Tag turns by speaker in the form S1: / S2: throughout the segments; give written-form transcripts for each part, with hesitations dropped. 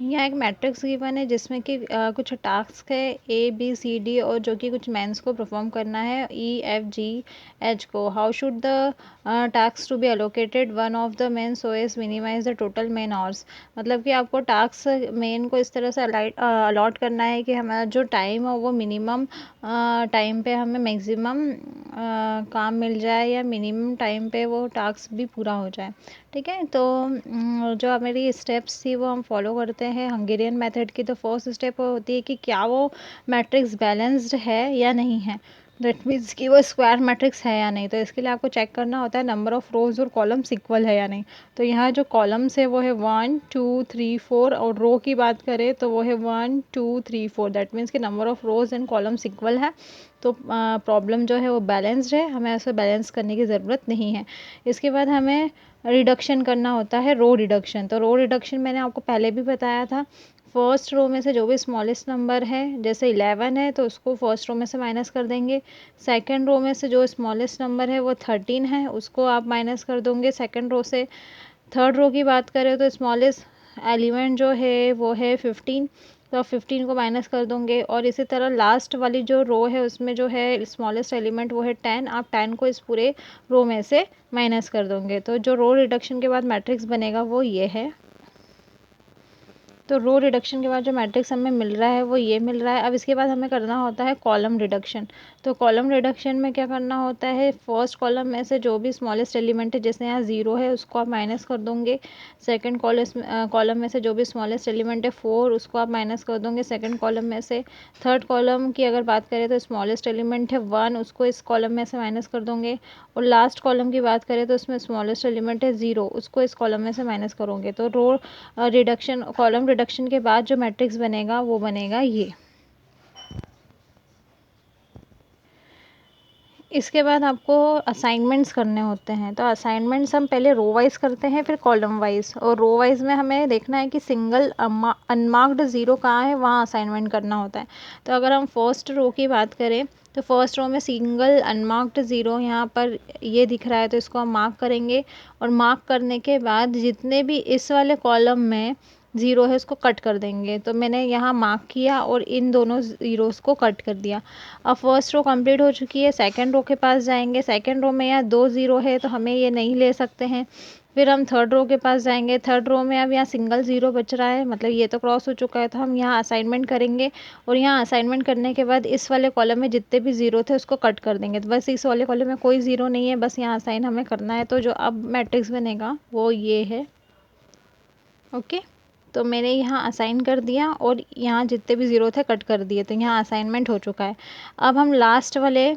S1: यहाँ एक matrix given है जिसमें कि कुछ टास्क है ए बी सी डी और जो कि कुछ मेंस को परफॉर्म करना है ई एफ जी एच को। How should the task to be allocated one of the men so as minimise the total men hours. मतलब कि आपको टास्क मेन को इस तरह से अलॉट करना है कि हमारा जो टाइम है वो मिनिमम टाइम पे हमें मैक्सिमम काम मिल जाए या मिनिमम टाइम पे वो टास्क भी पूरा हो जाए। ठीक है, तो जो मेरी स्टेप्स थी वो हम फॉलो करते हैं हंगेरियन मेथड की। तो फर्स्ट स्टेप होती है कि क्या वो मैट्रिक्स बैलेंस्ड है या नहीं है। दैट मीन्स कि वो स्क्वायर मैट्रिक्स है या नहीं। तो इसके लिए आपको चेक करना होता है नंबर ऑफ रोज और कॉलम्स इक्वल है या नहीं। तो यहाँ जो कॉलम्स है वो है 1 2 3 4 और रो की बात करें तो वो है 1 2 3 4। दैट मीन्स कि number of rose and columns equal है। तो प्रॉब्लम जो है वो बैलेंस्ड है, हमें ऐसे बैलेंस करने की ज़रूरत नहीं है। इसके बाद हमें रिडक्शन करना होता है, रो रिडक्शन। तो रो रिडक्शन मैंने आपको पहले भी बताया था। फर्स्ट रो में से जो भी स्मॉलेस्ट नंबर है, जैसे 11 है तो उसको फर्स्ट रो में से माइनस कर देंगे। सेकंड रो में से जो स्मॉलेस्ट नंबर है वो 13 है, उसको आप माइनस कर दोगे सेकंड रो से। थर्ड रो की बात करें तो स्मॉलेस्ट एलिमेंट जो है वो है 15, तो आप 15 को माइनस कर दोगे। और इसी तरह लास्ट वाली जो रो है उसमें जो है स्मॉलेस्ट एलिमेंट वो है 10, आप 10 को इस पूरे रो में से माइनस कर दोगे। तो जो रो रिडक्शन के बाद मैट्रिक्स बनेगा वो ये है। तो रो रिडक्शन के बाद जो मैट्रिक्स हमें मिल रहा है वो ये मिल रहा है। अब इसके बाद हमें करना होता है कॉलम रिडक्शन। तो कॉलम रिडक्शन में क्या करना होता है, फर्स्ट कॉलम में से जो भी स्मॉलेस्ट एलिमेंट है, जैसे यहाँ 0 है, उसको आप माइनस कर दोगे। सेकंड कॉलम में से जो भी स्मॉलेस्ट एलिमेंट है 4, उसको आप माइनस कर दोगे सेकंड कॉलम में से। थर्ड कॉलम की अगर बात करें तो स्मॉलेस्ट एलिमेंट है 1, उसको इस कॉलम में से माइनस कर दोगे। और लास्ट कॉलम की बात करें तो उसमें स्मॉलेस्ट एलिमेंट है 0, उसको इस कॉलम में से माइनस करोगे। तो रो रिडक्शन, कॉलम रिडक्शन के बाद जो मैट्रिक्स बनेगा वो बनेगा ये। इसके बाद आपको असाइनमेंट्स करने होते हैं। तो असाइनमेंट्स हम पहले रो वाइज करते हैं फिर कॉलम वाइज। और रो वाइज में हमें देखना है कि सिंगल अनमार्क्ड ज़ीरो कहाँ है, वहाँ असाइनमेंट करना होता है। तो अगर हम फर्स्ट रो की बात करें तो फर्स्ट रो में सिंगल अनमार्क्ड ज़ीरो यहाँ पर ये दिख रहा है, तो इसको हम मार्क करेंगे। और मार्क करने के बाद जितने भी इस वाले कॉलम में ज़ीरो है उसको कट कर देंगे। तो मैंने यहाँ मार्क किया और इन दोनों ज़ीरोज़ को कट कर दिया। अब फर्स्ट रो कंप्लीट हो चुकी है, सेकंड रो के पास जाएंगे। सेकंड रो में यहाँ 2 ज़ीरो है तो हमें ये नहीं ले सकते हैं। फिर हम थर्ड रो के पास जाएंगे। थर्ड रो में अब यहाँ सिंगल ज़ीरो बच रहा है, मतलब ये तो क्रॉस हो चुका है, तो हम यहाँ असाइनमेंट करेंगे। और यहाँ असाइनमेंट करने के बाद इस वाले कॉलम में जितने भी ज़ीरो थे उसको कट कर देंगे। तो बस इस वाले कॉलम में कोई ज़ीरो नहीं है, बस यहाँ असाइन हमें करना है। तो जो अब मैट्रिक्स बनेगा वो ये है। ओके, तो मैंने यहाँ असाइन कर दिया और यहाँ जितने भी ज़ीरो थे कट कर दिए, तो यहाँ असाइनमेंट हो चुका है। अब हम लास्ट वाले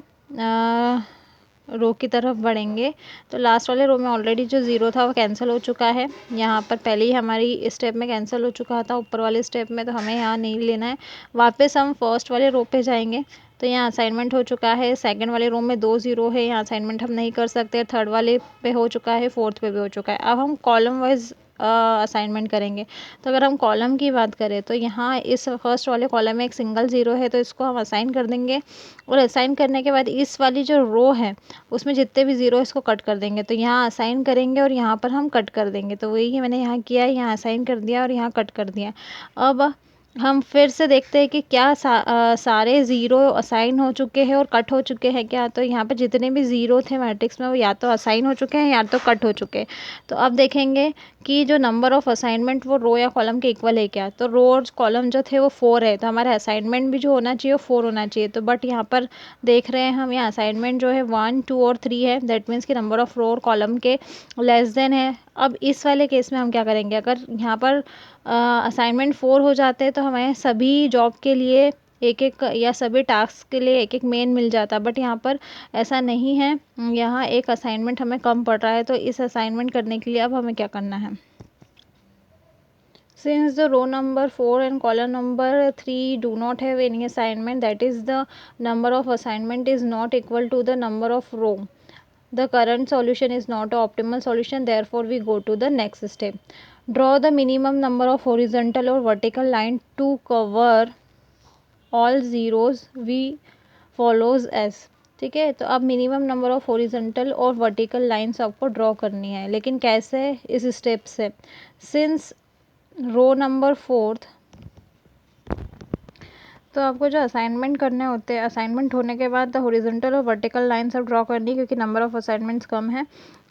S1: रो की तरफ बढ़ेंगे। तो लास्ट वाले रो में ऑलरेडी जो ज़ीरो था वो कैंसिल हो चुका है। यहाँ पर पहले ही हमारी स्टेप में कैंसिल हो चुका था ऊपर वाले स्टेप में, तो हमें यहाँ नहीं लेना है। वापस हम फर्स्ट वाले रो पे जाएंगे। तो यहाँ असाइनमेंट हो चुका है। सेकंड वाले रो में 2 ज़ीरो है, यहाँ असाइनमेंट हम नहीं कर सकते। थर्ड वाले पे हो चुका है, फोर्थ पे भी हो चुका है। अब हम कॉलम वाइज असाइनमेंट करेंगे। तो अगर हम कॉलम की बात करें तो यहाँ इस फर्स्ट वाले कॉलम में एक सिंगल ज़ीरो है, तो इसको हम असाइन कर देंगे। और असाइन करने के बाद इस वाली जो रो है उसमें जितने भी ज़ीरो इसको कट कर देंगे। तो यहाँ असाइन करेंगे और यहाँ पर हम कट कर देंगे। तो वही मैंने यहाँ किया है, यहाँ असाइन कर दिया और यहाँ कट कर दिया। अब हम फिर से देखते हैं कि क्या सारे ज़ीरो असाइन हो चुके हैं और कट हो चुके हैं क्या। तो यहाँ पर जितने भी ज़ीरो थे मैट्रिक्स में वो या तो असाइन हो चुके हैं या तो कट हो चुके हैं। तो अब देखेंगे कि जो नंबर ऑफ़ असाइनमेंट वो रो या कॉलम के इक्वल है क्या। तो रो और कॉलम जो थे वो 4 है, तो हमारा असाइनमेंट भी जो होना चाहिए वो 4 होना चाहिए। तो बट यहाँ पर देख रहे हैं हम, यहाँ असाइनमेंट जो है 1 2 और 3 है। दैट मीन्स कि नंबर ऑफ़ रो और कॉलम के लेस देन है। अब इस वाले केस में हम क्या करेंगे, अगर यहाँ पर असाइनमेंट 4 हो जाते हैं तो हमें सभी जॉब के लिए एक एक या सभी टास्क के लिए एक एक मेन मिल जाता। बट यहाँ पर ऐसा नहीं है, यहाँ एक असाइनमेंट हमें कम पड़ रहा है। तो इस असाइनमेंट करने के लिए अब हमें क्या करना है, since the row number 4 and column number 3 do not have any assignment, that is the number of assignment is not equal to the number of row, the current solution is not an optimal solution, therefore we go to the next step. Draw the minimum number of horizontal or vertical line to cover all zeros we follows as। ठीक है, तो अब minimum number of horizontal और vertical lines आपको draw करनी है, लेकिन कैसे, इस स्टेप से। सिंस रो नंबर 4, तो आपको जो असाइनमेंट करने होते हैं, असाइनमेंट होने के बाद द हॉरिजॉन्टल और वर्टिकल लाइन सब ड्रॉ करनी है, क्योंकि नंबर ऑफ असाइनमेंट्स कम है।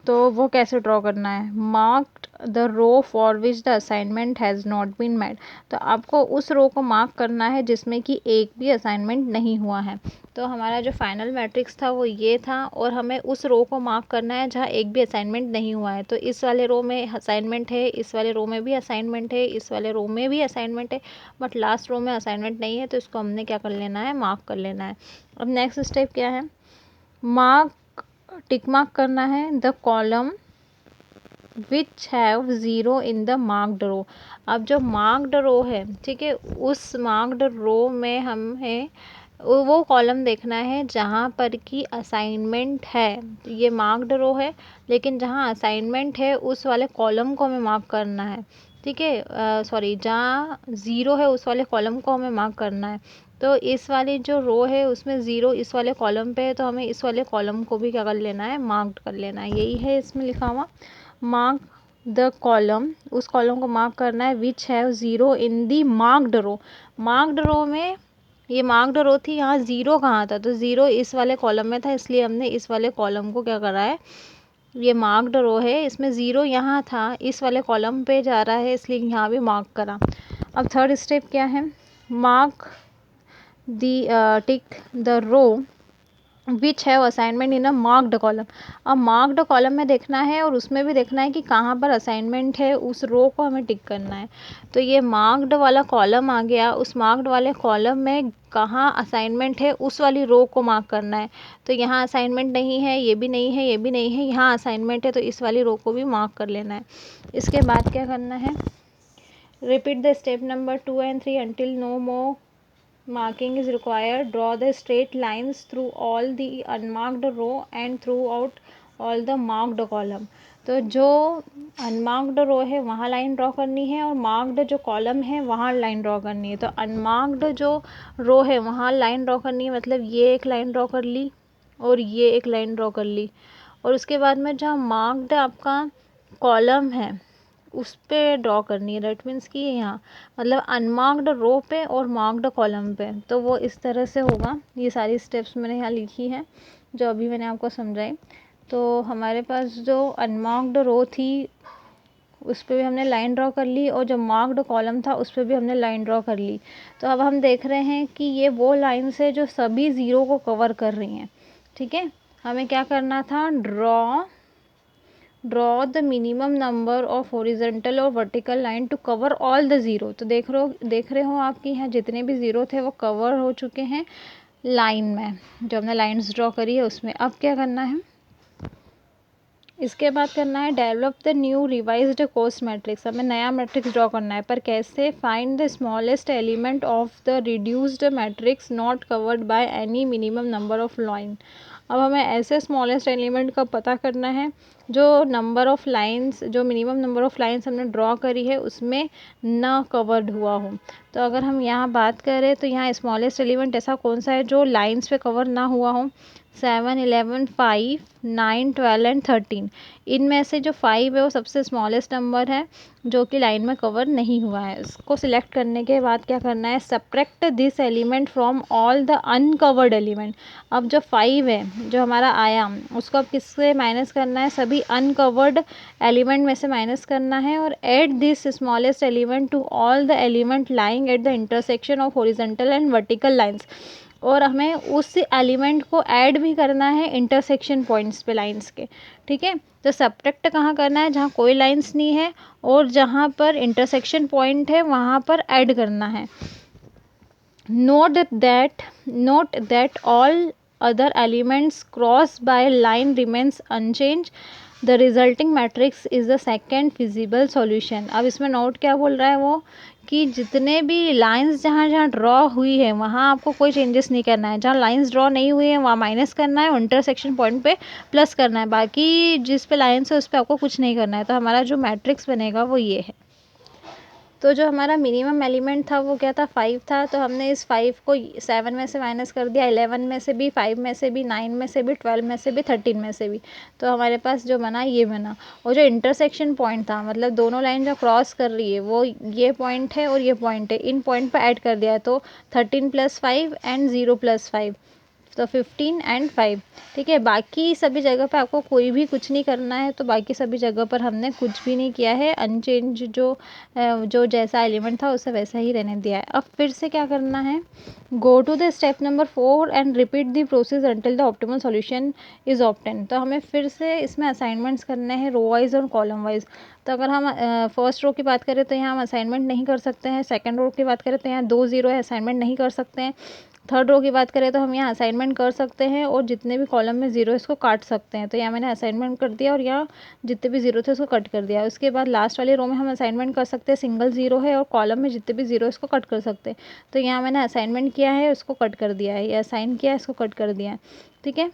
S1: तो वो कैसे ड्रॉ करना है? Marked the row for which the assignment has not been made. तो आपको उस रो को मार्क करना है जिसमें कि एक भी असाइनमेंट नहीं हुआ है। तो हमारा जो फाइनल मैट्रिक्स था वो ये था, और हमें उस रो को मार्क करना है जहाँ एक भी असाइनमेंट नहीं हुआ है। तो इस वाले रो में असाइनमेंट है, इस वाले रो में भी असाइनमेंट है, इस वाले रो में भी असाइनमेंट है, बट लास्ट रो में असाइनमेंट नहीं है, तो इसको हमने क्या कर लेना है? मार्क कर लेना है। अब नेक्स्ट स्टेप क्या है? टिक मार्क करना है the column which have zero in the marked row. अब जो मार्क्ड रो है, ठीक है, उस मार्क्ड रो में हमें वो कॉलम देखना है जहाँ पर कि असाइनमेंट है। ये मार्क्ड रो है, लेकिन जहाँ असाइनमेंट है उस वाले कॉलम को हमें मार्क करना है, ठीक है। सॉरी, जहाँ ज़ीरो है उस वाले कॉलम को हमें मार्क करना है। तो इस वाली जो रो है उसमें ज़ीरो इस वाले कॉलम पे है, तो हमें इस वाले कॉलम को भी क्या कर लेना है? मार्क्ड कर लेना है। यही है इसमें लिखा हुआ, मार्क द कॉलम, उस कॉलम को मार्क करना है which have zero in the marked row. Marked row में ये मार्क्ड रो थी, यहाँ ज़ीरो कहाँ था? तो ज़ीरो इस वाले कॉलम में था, इसलिए हमने इस वाले कॉलम को क्या करा है? ये मार्क्ड रो है, इसमें ज़ीरो यहाँ था, इस वाले कॉलम पे जा रहा है, इसलिए यहाँ भी मार्क करा। अब थर्ड स्टेप क्या है? Mark the tick the row which have assignment in a marked column. अब मार्क्ड कॉलम में देखना है और उसमें भी देखना है कि कहाँ पर असाइनमेंट है, उस रो को हमें टिक करना है। तो ये मार्क्ड वाला कॉलम आ गया, उस मार्क्ड वाले कॉलम में कहाँ असाइनमेंट है उस वाली रो को मार्क करना है। तो यहाँ असाइनमेंट नहीं है, ये भी नहीं है, ये भी नहीं है, यहाँ असाइनमेंट है, तो इस वाली रो को भी मार्क कर लेना है। इसके बाद क्या करना है? Repeat the step number 2 and 3 until no more marking is required. Draw the straight lines through all the unmarked row and throughout all the marked column. तो जो अनमार्क्ड रो है वहाँ लाइन ड्रॉ करनी है, और मार्क्ड जो कॉलम है वहाँ लाइन ड्रॉ करनी है। तो अनमार्क्ड जो रो है वहाँ लाइन ड्रॉ करनी है, मतलब ये एक लाइन ड्रॉ कर ली और ये एक लाइन ड्रॉ कर ली, और उसके बाद में जहाँ मार्क्ड आपका कॉलम है उस पे ड्रॉ करनी है। दैट मीन्स कि यहाँ मतलब अनमार्क्ड रो पे और मार्क्ड कॉलम पे, तो वो इस तरह से होगा। ये सारी स्टेप्स मैंने यहाँ लिखी है जो अभी मैंने आपको समझाई। तो हमारे पास जो अनमार्क्ड रो थी उस पर भी हमने लाइन ड्रॉ कर ली, और जो मार्क्ड कॉलम था उस पर भी हमने लाइन ड्रॉ कर ली। तो अब हम देख रहे हैं कि ये वो लाइन्स है जो सभी ज़ीरो को कवर कर रही हैं, ठीक है। हमें क्या करना था? Draw the minimum number of horizontal और vertical line to cover all the zero. तो देख रहे हो आपके यहाँ जितने भी ज़ीरो थे वो कवर हो चुके हैं लाइन में, जो हमने लाइंस ड्रॉ करी है उसमें। अब क्या करना है? इसके बाद करना है develop the new revised cost matrix. हमें नया मैट्रिक्स ड्रॉ करना है, पर कैसे? Find the smallest element of the reduced matrix not covered by any minimum number of line. अब हमें ऐसे स्मॉलेस्ट एलिमेंट का पता करना है जो नंबर ऑफ लाइंस, जो मिनिमम नंबर ऑफ लाइंस हमने ड्रॉ करी है उसमें ना कवर्ड हुआ हो। तो अगर हम यहाँ बात करें तो यहाँ स्मॉलेस्ट एलिमेंट ऐसा कौन सा है जो लाइंस पे कवर ना हुआ हो? 7, 11, 5, 9, 12 एंड 13। इनमें से जो 5 है वो सबसे स्मॉलेस्ट नंबर है जो कि लाइन में कवर नहीं हुआ है। इसको सिलेक्ट करने के बाद क्या करना है? Subtract this element from all the uncovered element. अब जो 5 है जो हमारा आया उसको अब किससे माइनस करना है? सभी अनकवर्ड एलिमेंट में से माइनस करना है, और add this smallest element to all the element lying at the intersection of horizontal and vertical lines. और हमें उस एलिमेंट को ऐड भी करना है इंटरसेक्शन पॉइंट्स पे लाइंस के, ठीक है। तो सब्ट्रैक्ट कहाँ करना है? जहाँ कोई लाइंस नहीं है और जहाँ पर इंटरसेक्शन पॉइंट है वहाँ पर ऐड करना है। Note that all other elements crossed by line remains unchanged. The resulting matrix is the second feasible solution. अब इसमें नोट क्या बोल रहा है वो, कि जितने भी लाइंस जहाँ जहाँ ड्रॉ हुई है वहाँ आपको कोई चेंजेस नहीं करना है, जहाँ लाइंस ड्रॉ नहीं हुई है वहाँ माइनस करना है और इंटरसेक्शन पॉइंट पे प्लस करना है, बाकी जिस पे लाइंस है उस पर आपको कुछ नहीं करना है। तो हमारा जो मैट्रिक्स बनेगा वो ये है। तो जो हमारा मिनिमम एलिमेंट था वो क्या था, 5 था। तो हमने इस 5 को 7 में से माइनस कर दिया, 11 में से भी, 5 में से भी, 9 में से भी, 12 में से भी, 13 में से भी। तो हमारे पास जो बना ये बना। और जो इंटरसेक्शन पॉइंट था, मतलब दोनों लाइन जो क्रॉस कर रही है वो ये पॉइंट है और ये पॉइंट है, इन पॉइंट पर ऐड कर दिया है। तो 13 + 5 एंड 0 + 5, तो 15 एंड 5। ठीक है, बाकी सभी जगह पे आपको कोई भी कुछ नहीं करना है। तो बाकी सभी जगह पर हमने कुछ भी नहीं किया है, अनचेंज जो जैसा एलिमेंट था उसे वैसा ही रहने दिया है। अब फिर से क्या करना है, go to the step number 4 and repeat the process until the optimal solution is obtain. तो हमें फिर से इसमें असाइनमेंट्स करने हैं रो वाइज और कॉलम वाइज। तो अगर हम फर्स्ट रो की बात करें तो यहाँ हम असाइनमेंट नहीं कर सकते हैं। सेकंड रो की बात करें तो यहाँ 2 0 है, असाइनमेंट नहीं कर सकते हैं। थर्ड रो की बात करें तो हम यहाँ असाइनमेंट कर सकते हैं और जितने भी कॉलम में 0 इसको काट सकते हैं। तो यहाँ मैंने असाइनमेंट कर दिया और यहाँ जितने भी 0 थे उसको कट कर दिया। उसके बाद लास्ट वाली रो में हम असाइनमेंट कर सकते हैं, सिंगल 0 है और कॉलम में जितने भी 0 इसको कट कर सकते हैं। तो यहाँ मैंने असाइनमेंट किया है, उसको कट कर दिया है, या असाइन किया है, इसको कट कर दिया है। ठीक है,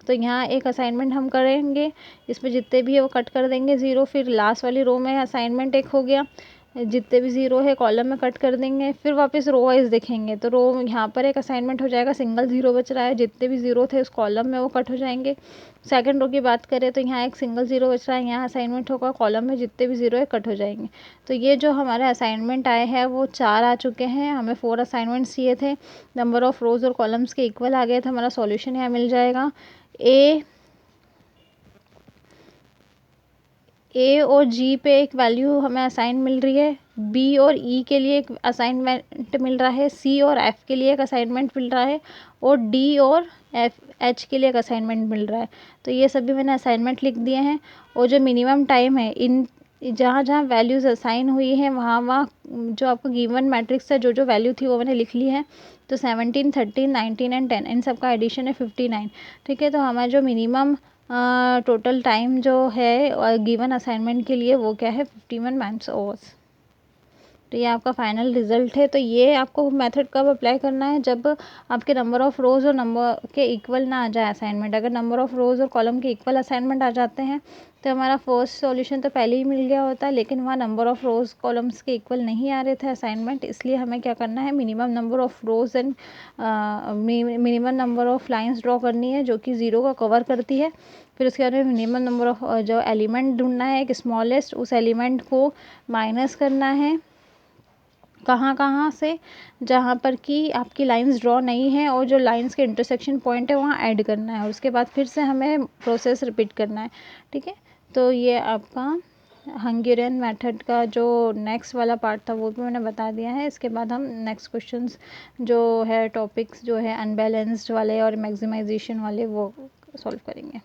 S1: तो यहाँ एक असाइनमेंट हम करेंगे, इसमें जितने भी है वो कट कर देंगे 0। फिर लास्ट वाली रो में असाइनमेंट एक हो गया, जितने भी 0 है कॉलम में कट कर देंगे। फिर वापस रो वाइज देखेंगे तो रो यहाँ पर एक असाइनमेंट हो जाएगा, सिंगल 0 बच रहा है, जितने भी 0 थे उस कॉलम में वो कट हो जाएंगे। सेकंड रो की बात करें तो यहाँ एक सिंगल 0 बच रहा है, यहाँ असाइनमेंट होगा, कॉलम में जितने भी 0 है कट हो जाएंगे। तो ये जो हमारे असाइनमेंट आए हैं वो 4 आ चुके हैं। हमें 4 असाइनमेंट्स चाहिए थे, नंबर ऑफ रोज और कॉलम्स के इक्वल आ गए थे। हमारा सॉल्यूशन यहाँ मिल जाएगा। ए और जी पे एक वैल्यू हमें असाइन मिल रही है, बी और ई के लिए एक असाइनमेंट मिल रहा है, सी और एफ के लिए एक असाइनमेंट मिल रहा है, और डी और एच के लिए एक असाइनमेंट मिल रहा है। तो ये सभी मैंने असाइनमेंट लिख दिए हैं। और जो मिनिमम टाइम है, इन जहाँ जहाँ वैल्यूज़ असाइन हुई हैं वहाँ वहाँ जो आपको गिवन मैट्रिक्स है, जो जो वैल्यू थी वो मैंने लिख ली है। तो 17, 13, 19 एंड 10 इन सब का एडिशन है 59। ठीक है, तो हमारा जो मिनिमम टोटल टाइम जो है गिवन असाइनमेंट के लिए वो क्या है, 51 मैन आवर्स। तो ये आपका फाइनल रिजल्ट है। तो ये आपको मेथड कब अप्लाई करना है, जब आपके नंबर ऑफ़ रोज़ और नंबर के इक्वल ना आ जाए असाइनमेंट। अगर नंबर ऑफ़ रोज़ और कॉलम के इक्वल असाइनमेंट आ जाते हैं तो हमारा फर्स्ट सॉल्यूशन तो पहले ही मिल गया होता है, लेकिन वहाँ नंबर ऑफ़ रोज़ कॉलम्स के इक्वल नहीं आ रहे थे असाइनमेंट। इसलिए हमें क्या करना है, minimum number of rows and minimum number of lines draw करनी है जो कि 0 का कवर करती है। फिर उसके बाद में मिनिमम नंबर ऑफ़ जो एलिमेंट ढूंढना है, एक स्मॉलेस्ट, उस एलिमेंट को माइनस करना है कहाँ कहाँ से, जहाँ पर कि आपकी लाइंस ड्रॉ नहीं है, और जो लाइंस के इंटरसेक्शन पॉइंट है वहाँ ऐड करना है। उसके बाद फिर से हमें प्रोसेस रिपीट करना है। ठीक है, तो ये आपका हंगेरियन मेथड का जो नेक्स्ट वाला पार्ट था वो भी मैंने बता दिया है। इसके बाद हम नेक्स्ट क्वेश्चंस जो है टॉपिक्स जो है अनबैलेंस्ड वाले और मैक्सिमाइजेशन वाले वो सॉल्व करेंगे।